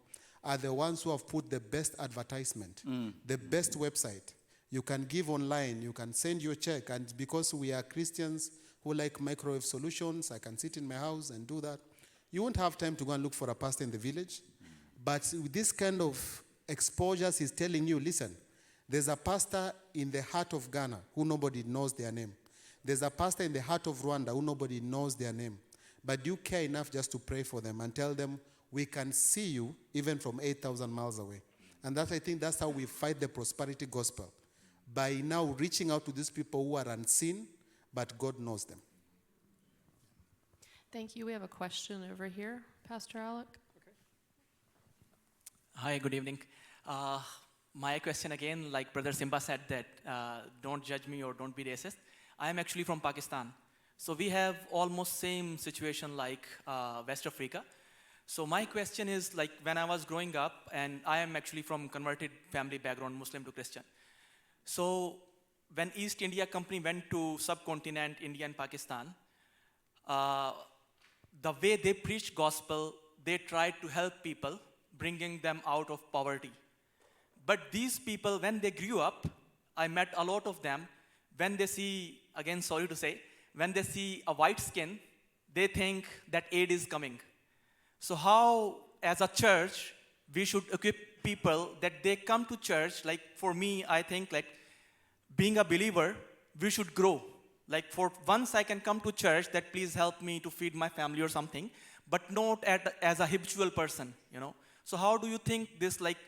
are the ones who have put the best advertisement, the best website. You can give online, you can send your check, and because we are Christians who like microwave solutions, I can sit in my house and do that. You won't have time to go and look for a pastor in the village. But with this kind of exposures, he's telling you, listen, there's a pastor in the heart of Ghana who nobody knows their name. There's a pastor in the heart of Rwanda who nobody knows their name. But do you care enough just to pray for them and tell them, we can see you even from 8,000 miles away? And I think that's how we fight the prosperity gospel, by now reaching out to these people who are unseen, but God knows them. Thank you. We have a question over here. Pastor Alec. Hi, good evening. My question again, like Brother Simba said that don't judge me or don't be racist. I am actually from Pakistan. So we have almost same situation like West Africa. So my question is, like, when I was growing up, and I am actually from converted family background, Muslim to Christian. So when East India Company went to subcontinent, India and Pakistan, the way they preached gospel, they tried to help people, bringing them out of poverty. But these people, when they grew up, I met a lot of them, when they see, again, sorry to say, when they see a white skin, they think that aid is coming. So how, as a church, we should equip people that they come to church? Like, for me, I think, like, being a believer, we should grow. Like, for once I can come to church, that please help me to feed my family or something, but not as a habitual person, you know. So how do you think this, like,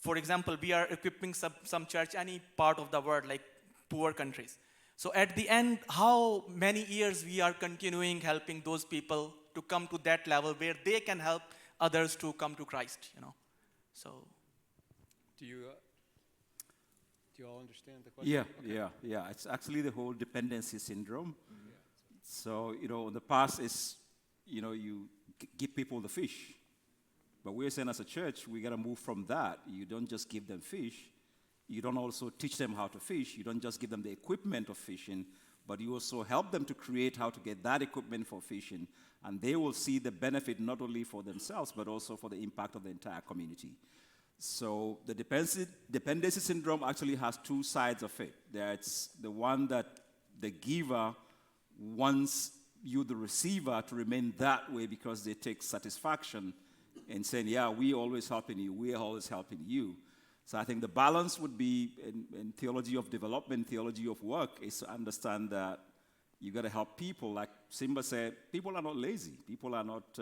for example, we are equipping some church, any part of the world, like poor countries. So at the end, how many years we are continuing helping those people to come to that level where they can help others to come to Christ, you know? So. Do you all understand the question? Yeah. It's actually the whole dependency syndrome. So, in the past is, you give people the fish. But we're saying as a church, we got to move from that. You don't just give them fish. You don't also teach them how to fish. You don't just give them the equipment of fishing, but you also help them to create how to get that equipment for fishing. And they will see the benefit not only for themselves, but also for the impact of the entire community. So the dependency syndrome actually has two sides of it. There's the one that the giver wants you, the receiver, to remain that way because they take satisfaction in saying, yeah, we're always helping you, we're always helping you. So I think the balance would be in theology of development, theology of work, is to understand that you got to help people. Like Simba said, people are not lazy. People are not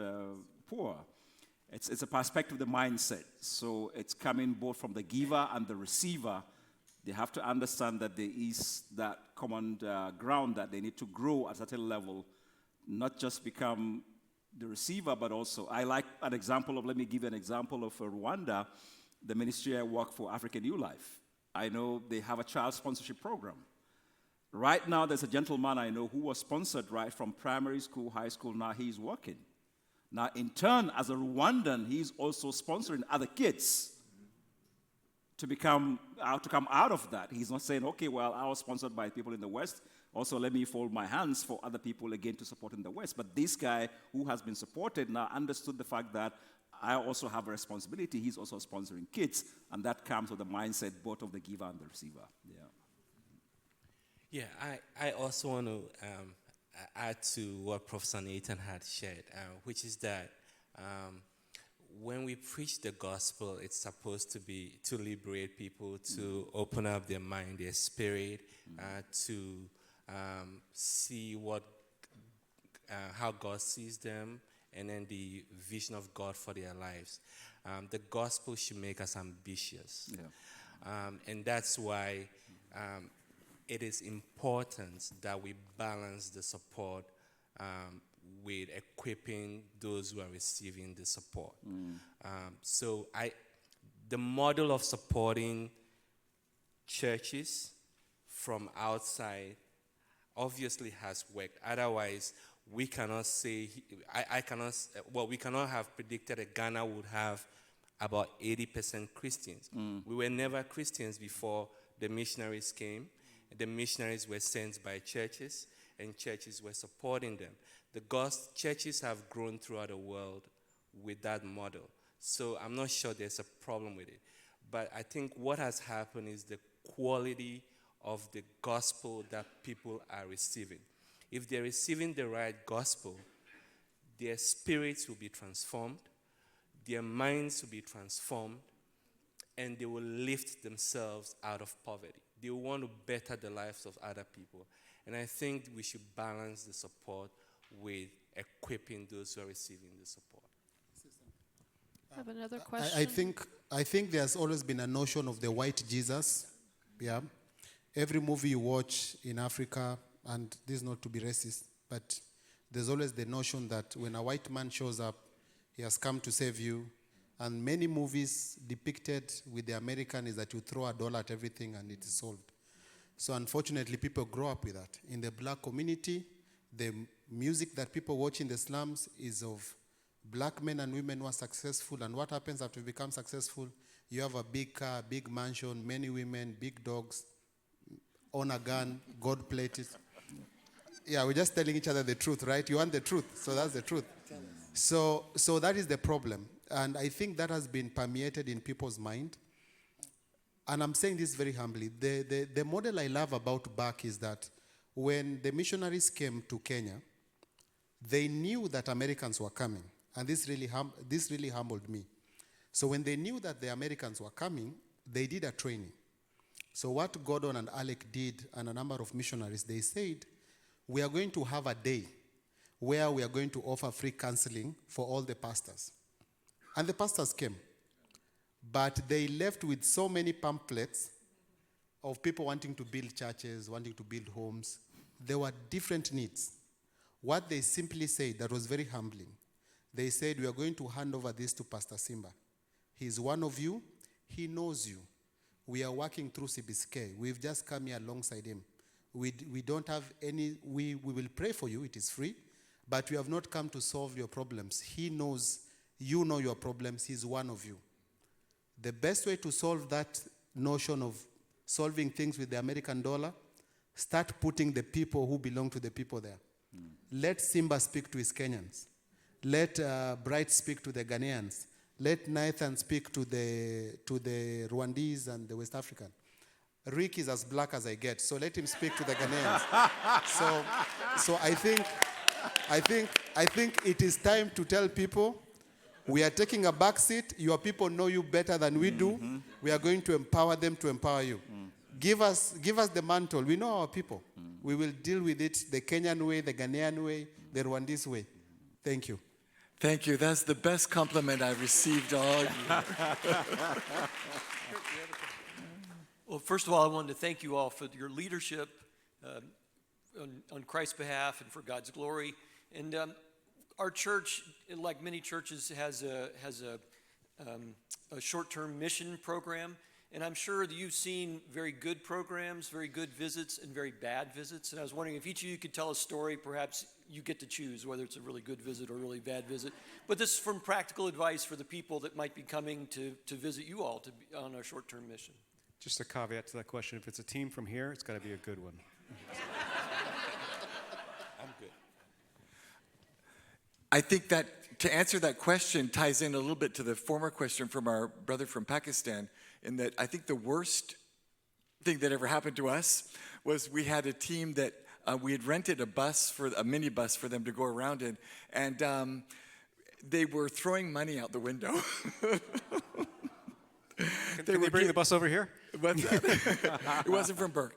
poor. It's a perspective, the mindset. So it's coming both from the giver and the receiver. They have to understand that there is that common ground that they need to grow at a certain level, not just become the receiver, but also, I like an example of, let me give you an example of Rwanda, the ministry I work for, African New Life. I know they have a child sponsorship program. Right now, there's a gentleman I know who was sponsored right from primary school, high school, now he's working. Now, in turn, as a Rwandan, he's also sponsoring other kids to come out of that. He's not saying, okay, well, I was sponsored by people in the West, also let me fold my hands for other people again to support in the West. But this guy who has been supported now understood the fact that I also have a responsibility. He's also sponsoring kids, and that comes with the mindset both of the giver and the receiver. Yeah, I also want to add to what Professor Nathan had shared, which is that when we preach the gospel, it's supposed to be to liberate people, to open up their mind, their spirit, to see how God sees them, and then the vision of God for their lives. The gospel should make us ambitious. And that's why it is important that we balance the support with equipping those who are receiving the support. So the model of supporting churches from outside obviously has worked. Otherwise, we cannot say, we cannot have predicted that Ghana would have about 80% Christians. We were never Christians before the missionaries came, The missionaries were sent by churches, and churches were supporting them. The churches have grown throughout the world with that model. So I'm not sure there's a problem with it. But I think what has happened is the quality of the gospel that people are receiving. If they're receiving the right gospel, their spirits will be transformed, their minds will be transformed, and they will lift themselves out of poverty. They will want to better the lives of other people. And I think we should balance the support with equipping those who are receiving the support. I have another question. I think there's always been a notion of the white Jesus. Yeah. Every movie you watch in Africa, and this is not to be racist, but there's always the notion that when a white man shows up, he has come to save you. And many movies depicted with the American is that you throw $1 at everything and it is solved. So unfortunately, people grow up with that. In the black community, the music that people watch in the slums is of black men and women who are successful. And what happens after you become successful? You have a big car, big mansion, many women, big dogs, own a gun, God plated. Yeah, we're just telling each other the truth, right? You want the truth, so that's the truth. So that is the problem. And I think that has been permeated in people's mind. And I'm saying this very humbly. The model I love about Burke is that when the missionaries came to Kenya, they knew that Americans were coming. And this really humbled me. So when they knew that the Americans were coming, they did a training. So what Gordon and Alec did, and a number of missionaries, they said, we are going to have a day where we are going to offer free counseling for all the pastors. And the pastors came. But they left with so many pamphlets of people wanting to build churches, wanting to build homes. There were different needs. What they simply said, that was very humbling, they said, we are going to hand over this to Pastor Simba. He's one of you. He knows you. We are working through CBSK. We've just come here alongside him. We don't have any, we will pray for you. It is free. But we have not come to solve your problems. He knows, you know your problems. He's one of you. The best way to solve that notion of solving things with the American dollar, start putting the people who belong to the people there. Let Simba speak to his Kenyans. Let Bright speak to the Ghanaians. Let Nathan speak to the Rwandese and the West African. Rick is as black as I get, so let him speak to the Ghanaians. So I think it is time to tell people, we are taking a back seat. Your people know you better than we do. We are going to empower them to empower you. Give us the mantle. We know our people. We will deal with it the Kenyan way, the Ghanaian way, the Rwandese way. Thank you. Thank you. That's the best compliment I've received all year. Well, first of all, I wanted to thank you all for your leadership on Christ's behalf and for God's glory. And our church, like many churches, has a short-term mission program. And I'm sure that you've seen very good programs, very good visits, and very bad visits. And I was wondering if each of you could tell a story. Perhaps you get to choose whether it's a really good visit or a really bad visit. But this is from practical advice for the people that might be coming to visit you all on our short-term mission. Just a caveat to that question. If it's a team from here, it's got to be a good one. I'm good. I think that to answer that question ties in a little bit to the former question from our brother from Pakistan, in that I think the worst thing that ever happened to us was we had a team that we had rented a minibus for them to go around in, and they were throwing money out the window. Can they bring the bus over here? What's that? It wasn't from Burke.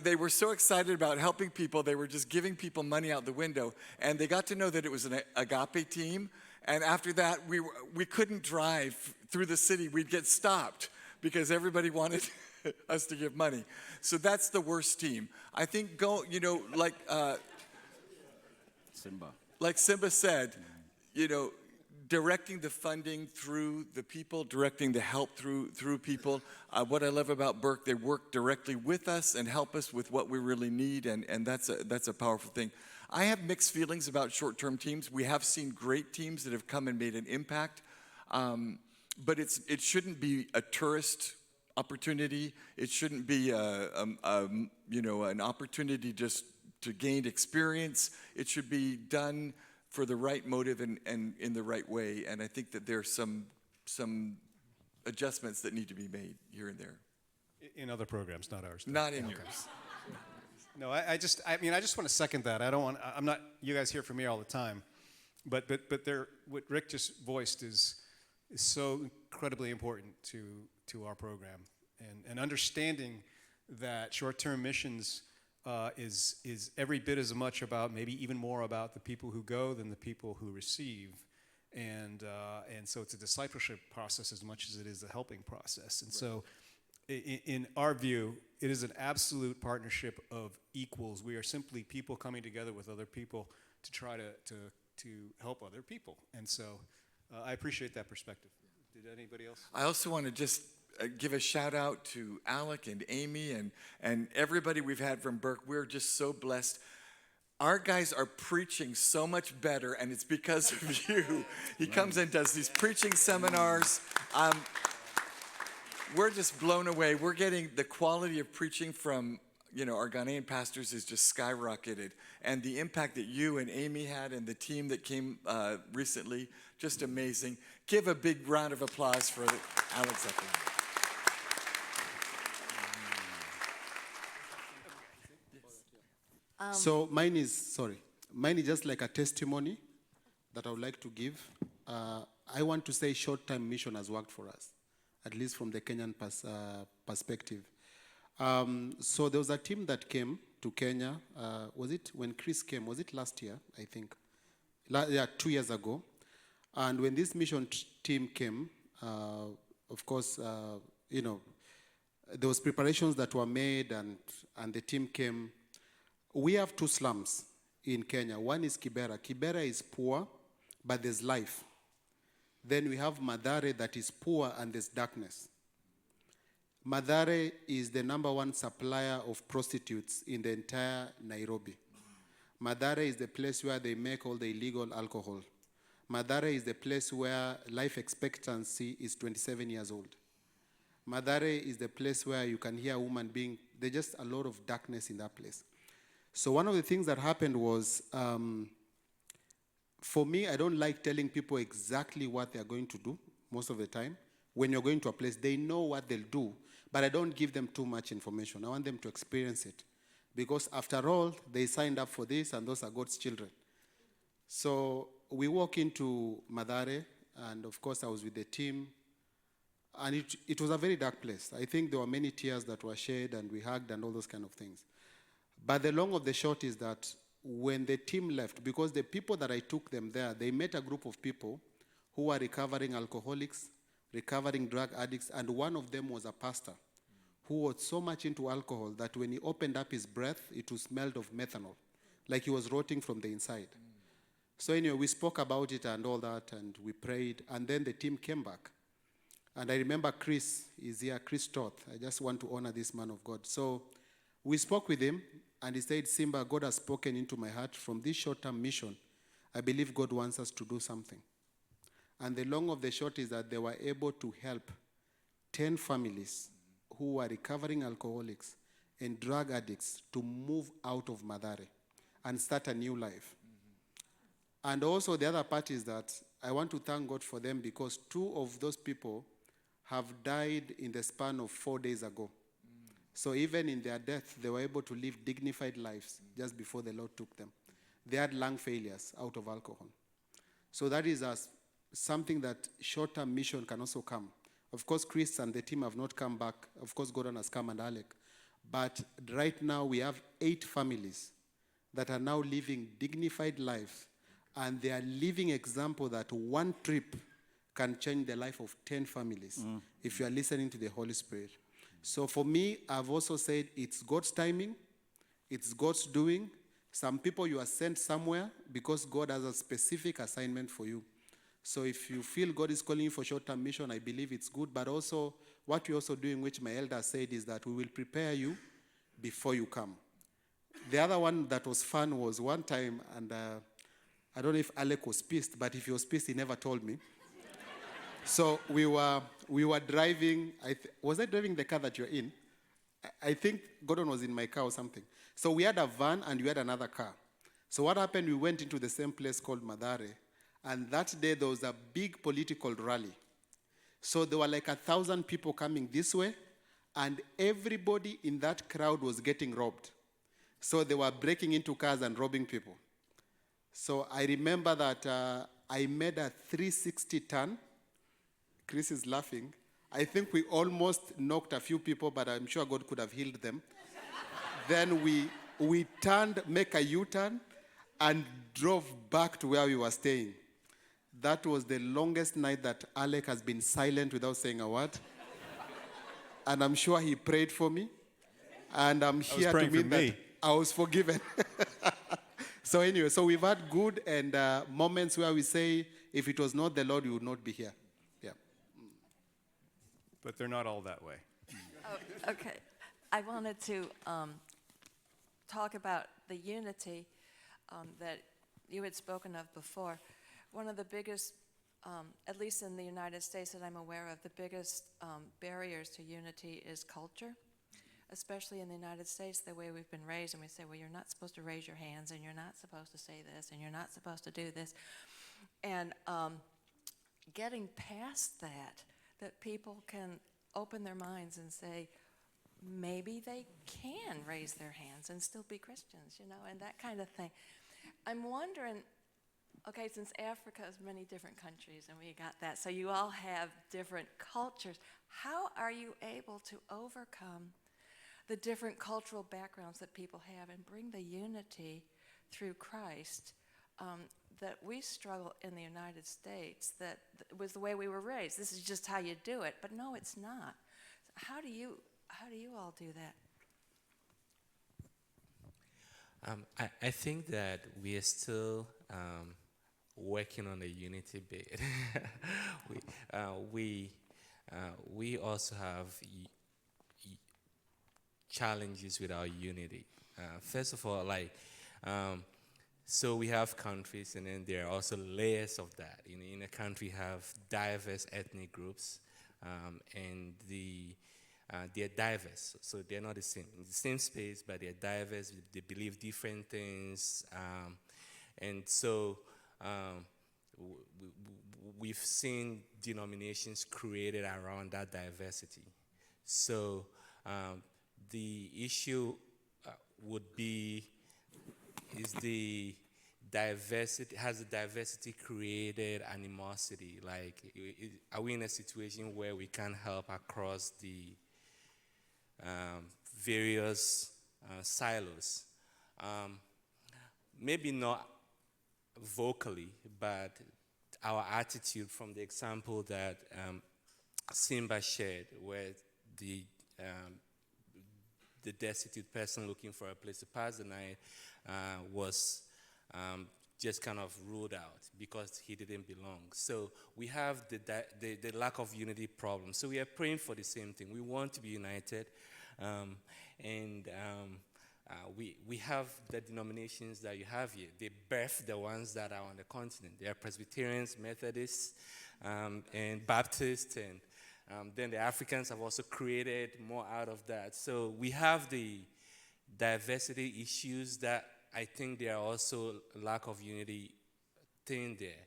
They were so excited about helping people, they were just giving people money out the window. And they got to know that it was an agape team. And after that, we couldn't drive through the city. We'd get stopped because everybody wanted us to give money. So that's the worst team. I think like Simba said, directing the funding through the people, directing the help through people. What I love about Burke, they work directly with us and help us with what we really need, and that's a powerful thing. I have mixed feelings about short-term teams. We have seen great teams that have come and made an impact, but it shouldn't be a tourist opportunity. It shouldn't be an opportunity just to gain experience. It should be done for the right motive and in the right way. And I think that there's some adjustments that need to be made here and there. In other programs, not ours. Not in yours. No, I just want to second that. I'm not you guys hear from me all the time, but what Rick just voiced is so incredibly important to our program, and understanding that short-term missions is every bit as much about, maybe even more about, the people who go than the people who receive, and so it's a discipleship process as much as it is a helping process, and so. In our view, it is an absolute partnership of equals. We are simply people coming together with other people to try to help other people. And so I appreciate that perspective. Did anybody else? I also want to just give a shout out to Alec and Amy and everybody we've had from Burke. We're just so blessed. Our guys are preaching so much better, and it's because of you. He comes and does these preaching seminars. We're just blown away. We're getting the quality of preaching from, our Ghanaian pastors is just skyrocketed. And the impact that you and Amy had and the team that came recently, just amazing. Give a big round of applause for Alex Zeppelin. So mine is just like a testimony that I would like to give. I want to say short-term mission has worked for us, at least from the Kenyan perspective. So there was a team that came to Kenya. Was it when Chris came? Was it last year, I think? 2 years ago. And when this mission team came, of course, there was preparations that were made, and the team came. We have 2 slums in Kenya. One is Kibera. Kibera is poor, but there's life. Then we have Mathare that is poor and there's darkness. Mathare is the #1 supplier of prostitutes in the entire Nairobi. Mathare is the place where they make all the illegal alcohol. Mathare is the place where life expectancy is 27 years old. Mathare is the place where you can hear a woman there's just a lot of darkness in that place. So one of the things that happened was, for me, I don't like telling people exactly what they're going to do most of the time. When you're going to a place, they know what they'll do, but I don't give them too much information. I want them to experience it. Because after all, they signed up for this, and those are God's children. So we walk into Mathare, and of course I was with the team, and it was a very dark place. I think there were many tears that were shed, and we hugged and all those kind of things. But the long of the short is that when the team left, because the people that I took them there, they met a group of people who were recovering alcoholics, recovering drug addicts, and one of them was a pastor who was so much into alcohol that when he opened up his breath, it smelled of methanol, like he was rotting from the inside. So anyway, we spoke about it and all that, and we prayed, and then the team came back. And I remember Chris is here, Chris Toth. I just want to honor this man of God. So we spoke with him, and he said, Simba, God has spoken into my heart. From this short-term mission, I believe God wants us to do something. And the long of the short is that they were able to help 10 families who were recovering alcoholics and drug addicts to move out of Mathare and start a new life. And also the other part is that I want to thank God for them, because 2 of those people have died in the span of 4 days ago. So even in their death, they were able to live dignified lives just before the Lord took them. They had lung failures out of alcohol. So that is something that short-term mission can also come. Of course, Chris and the team have not come back. Of course, Gordon has come, and Alec. But right now, we have 8 families that are now living dignified lives, and they are living example that one trip can change the life of 10 families if you are listening to the Holy Spirit. So for me, I've also said it's God's timing, it's God's doing. Some people you are sent somewhere because God has a specific assignment for you. So if you feel God is calling you for short-term mission, I believe it's good. But also, what we're also doing, which my elder said, is that we will prepare you before you come. The other one that was fun was one time, and I don't know if Alec was pissed, but if he was pissed, he never told me. So we were driving. Was I driving the car that you're in? I think Gordon was in my car or something. So we had a van and we had another car. So what happened, we went into the same place called Madare, and that day there was a big political rally. So there were like 1,000 people coming this way, and everybody in that crowd was getting robbed. So they were breaking into cars and robbing people. So I remember that I made a 360 turn. Chris is laughing. I think we almost knocked a few people, but I'm sure God could have healed them. Then we turned, make a U-turn, and drove back to where we were staying. That was the longest night that Alec has been silent without saying a word. And I'm sure he prayed for me. And I'm here to mean that I was forgiven. So anyway, so we've had good and moments where we say, if it was not the Lord, we would not be here. Yeah. But they're not all that way. Oh, okay. I wanted to talk about the unity that you had spoken of before. One of the biggest, at least in the United States that I'm aware of, the biggest barriers to unity is culture, especially in the United States, the way we've been raised, and we say, well, you're not supposed to raise your hands, and you're not supposed to say this, and you're not supposed to do this. And getting past that people can open their minds and say, maybe they can raise their hands and still be Christians, and that kind of thing. I'm wondering, okay, since Africa is many different countries, and we got that, so you all have different cultures, how are you able to overcome the different cultural backgrounds that people have and bring the unity through Christ that we struggle in the United States, that was the way we were raised? This is just how you do it, but no, it's not. So how do you all do that? I think that we are still working on the unity bit. we also have challenges with our unity. First of all, so we have countries, and then there are also layers of that. In a country, have diverse ethnic groups, and they're diverse, so they're not the same. In the same space, but they're diverse. They believe different things, and so we've seen denominations created around that diversity. So the issue would be, has the diversity created animosity? Are we in a situation where we can help across the various silos? Maybe not vocally, but our attitude, from the example that Simba shared, where the destitute person looking for a place to pass the night was just kind of ruled out because he didn't belong. So we have the lack of unity problem. So we are praying for the same thing. We want to be united, and we have the denominations that you have here. They birth the ones that are on the continent. They are Presbyterians, Methodists, and Baptists, and then the Africans have also created more out of that. So we have the diversity issues that I think there are also lack of unity thing there.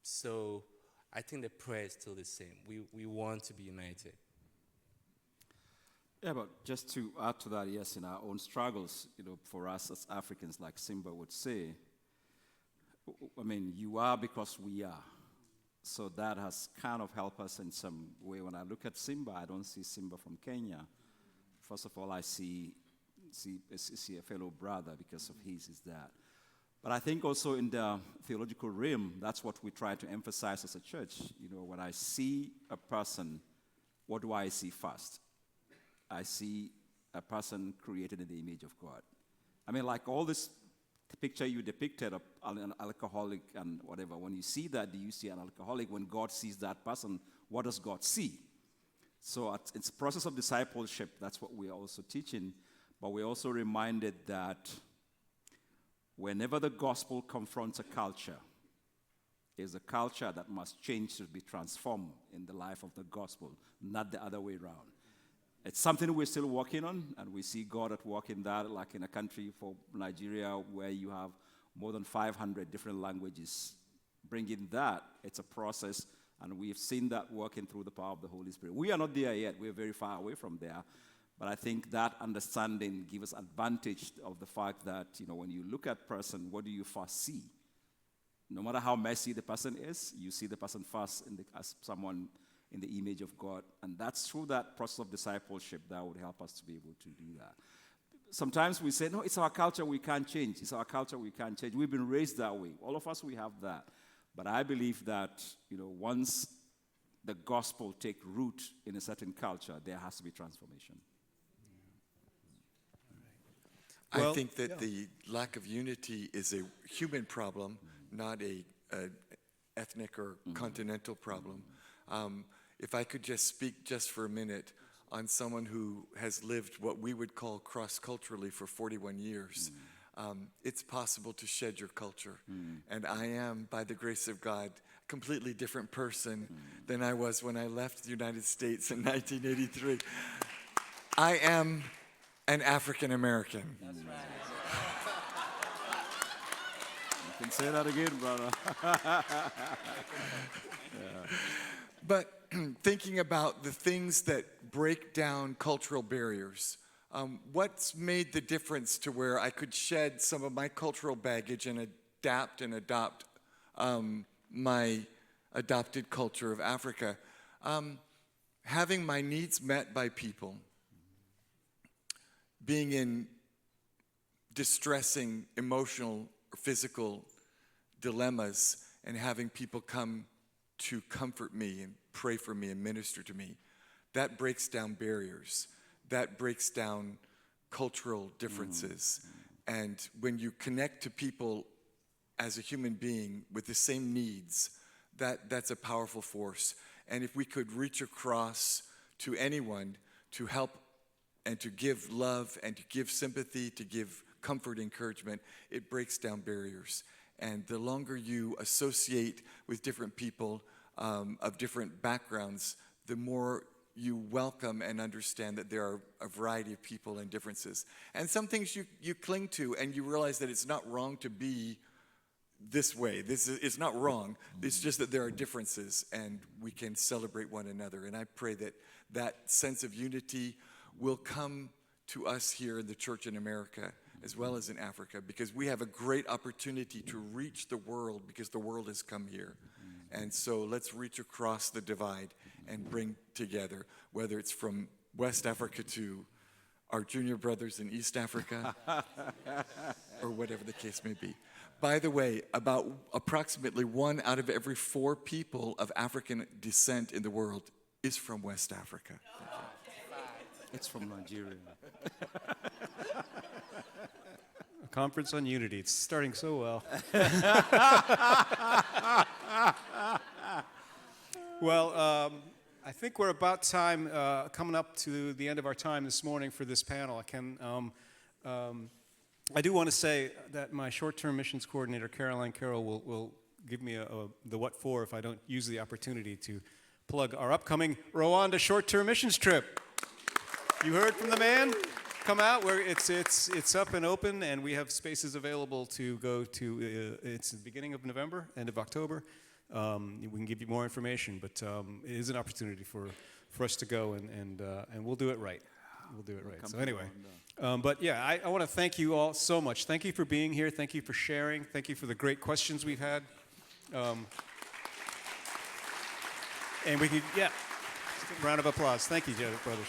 So I think the prayer is still the same. We want to be united. Yeah, but just to add to that, yes, in our own struggles, for us as Africans, like Simba would say, I mean, you are because we are. So that has kind of helped us in some way. When I look at Simba, I don't see Simba from Kenya. First of all, I see a fellow brother because of his is that. But I think also in the theological realm, that's what we try to emphasize as a church. When I see a person, what do I see first? I see a person created in the image of God. I mean, like all this picture you depicted of an alcoholic and whatever, when you see that, do you see an alcoholic? When God sees that person, what does God see? So it's a process of discipleship. That's what we're also teaching. But we're also reminded that whenever the gospel confronts a culture, It's a culture that must change to be transformed in the life of the gospel, not the other way around. It's something we're still working on, and we see God at work in that, like in a country for Nigeria where you have more than 500 different languages. Bringing that, it's a process, and we've seen that working through the power of the Holy Spirit. We are not there yet. We're very far away from there. But I think that understanding gives us advantage of the fact that, when you look at person, what do you first see? No matter how messy the person is, you see the person first as someone in the image of God. And that's through that process of discipleship that would help us to be able to do that. Sometimes we say, no, it's our culture we can't change. It's our culture we can't change. We've been raised that way. All of us, we have that. But I believe that, once the gospel take root in a certain culture, there has to be transformation. I think that the lack of unity is a human problem, not a ethnic or continental problem. If I could just speak just for a minute on someone who has lived what we would call cross-culturally for 41 years, it's possible to shed your culture. And I am, by the grace of God, a completely different person than I was when I left the United States in 1983. I am an African American. That's right. You can say that again, brother. But thinking about the things that break down cultural barriers, what's made the difference to where I could shed some of my cultural baggage and adapt and adopt my adopted culture of Africa? Having my needs met by people, being in distressing emotional or physical dilemmas, and having people come to comfort me and pray for me and minister to me, that breaks down barriers. That breaks down cultural differences. And when you connect to people as a human being with the same needs, that's a powerful force. And if we could reach across to anyone to help and to give love and to give sympathy, to give comfort, encouragement, it breaks down barriers. And the longer you associate with different people of different backgrounds, the more you welcome and understand that there are a variety of people and differences. And some things you cling to, and you realize that it's not wrong to be this way. It's not wrong. It's just that there are differences, and we can celebrate one another. And I pray that that sense of unity will come to us here in the church in America as well as in Africa, because we have a great opportunity to reach the world, because the world has come here. And so let's reach across the divide and bring together, whether it's from West Africa to our junior brothers in East Africa or whatever the case may be. By the way, about approximately 1 out of every 4 people of African descent in the world is from West Africa. It's from Nigeria. A conference on unity. It's starting so well. Well, I think we're about time, coming up to the end of our time this morning for this panel. I do want to say that my short-term missions coordinator, Caroline Carroll, will give me the what for if I don't use the opportunity to plug our upcoming Rwanda short-term missions trip. You heard from the man? Come out, where it's up and open, and we have spaces available to go to. It's the beginning of November, end of October. We can give you more information, but it is an opportunity for us to go, and we'll do it right. We'll do it right. So anyway, but yeah, I want to thank you all so much. Thank you for being here. Thank you for sharing. Thank you for the great questions we've had. And we could, round of applause. Thank you, brothers.